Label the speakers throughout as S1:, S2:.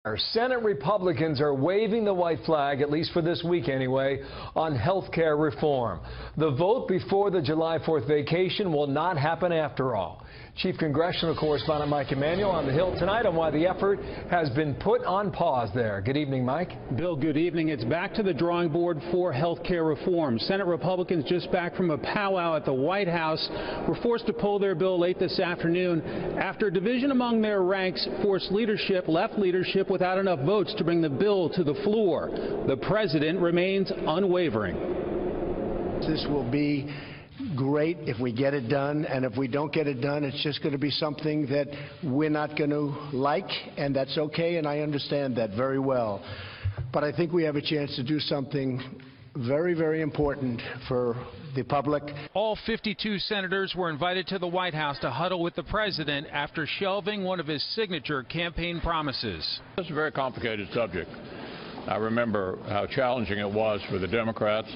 S1: Our Senate Republicans are waving the white flag, at least for this week anyway, on health care reform. The vote before the July 4th vacation will not happen after all. Chief Congressional Correspondent Mike Emanuel on the Hill tonight on why the effort has been put on pause there. Good evening, Mike.
S2: Bill, good evening. It's back to the drawing board for health care reform. Senate Republicans just back from a powwow at the White House were forced to pull their bill late this afternoon after division among their ranks forced left leadership without enough votes to bring the bill to the floor. The president remains unwavering.
S3: This will be great if we get it done, and if we don't get it done, it's just going to be something that we're not going to like, and that's okay, and I understand that very well. But I think we have a chance to do something very, very important for the public.
S2: All 52 senators were invited to the White House to huddle with the president after shelving one of his signature campaign promises.
S4: It's a very complicated subject. I remember how challenging it was for the Democrats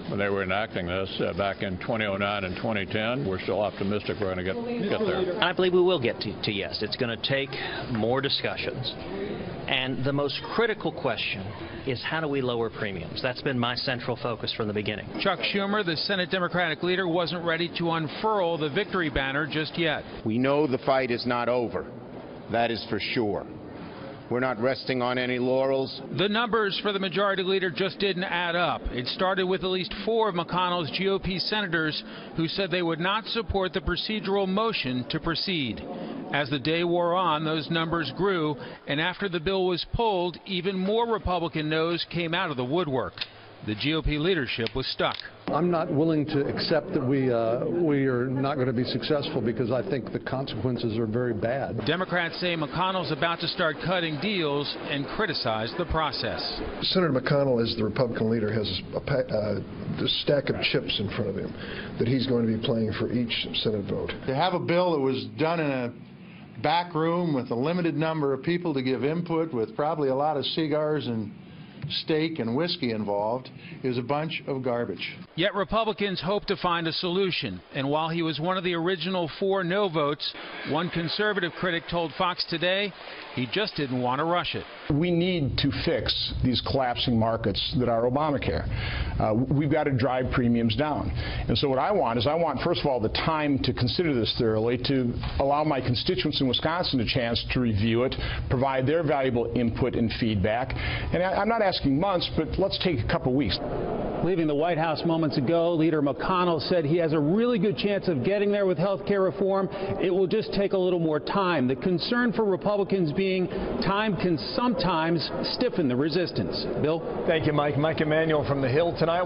S4: when they were enacting this back in 2009 and 2010. We're still optimistic we're going to get there.
S5: I believe we will get to yes. It's going to take more discussions. And the most critical question is, how do we lower premiums? That's been my central focus from the beginning.
S2: Chuck Schumer, the Senate Democratic leader, wasn't ready to unfurl the victory banner just yet.
S6: We know the fight is not over. That is for sure. We're not resting on any laurels.
S2: The numbers for the majority leader just didn't add up. It started with at least 4 of McConnell's GOP senators who said they would not support the procedural motion to proceed. As the day wore on, those numbers grew, and after the bill was pulled, even more Republican no's came out of the woodwork. The GOP leadership was stuck.
S7: I'm not willing to accept that we are not going to be successful because I think the consequences are very bad.
S2: Democrats say McConnell's about to start cutting deals and criticize the process.
S8: Senator McConnell, as the Republican leader, has a stack of chips in front of him that he's going to be playing for each Senate vote.
S9: To have a bill that was done in a back room with a limited number of people to give input, with probably a lot of cigars and steak and whiskey involved, is a bunch of garbage.
S2: Yet Republicans hope to find a solution. And while he was one of the original 4 no votes, one conservative critic told Fox Today he just didn't want to rush it.
S10: We need to fix these collapsing markets that are Obamacare. We've got to drive premiums down. And so what I want is, first of all, the time to consider this thoroughly, to allow my constituents in Wisconsin a chance to review it, provide their valuable input and feedback. And I'm not asking months, but let's take a couple weeks.
S2: Leaving the White House moments ago, Leader McConnell said he has a really good chance of getting there with health care reform. It will just take a little more time. The concern for Republicans being time can sometimes stiffen the resistance. Bill?
S1: Thank you, Mike. Mike Emanuel from the Hill tonight.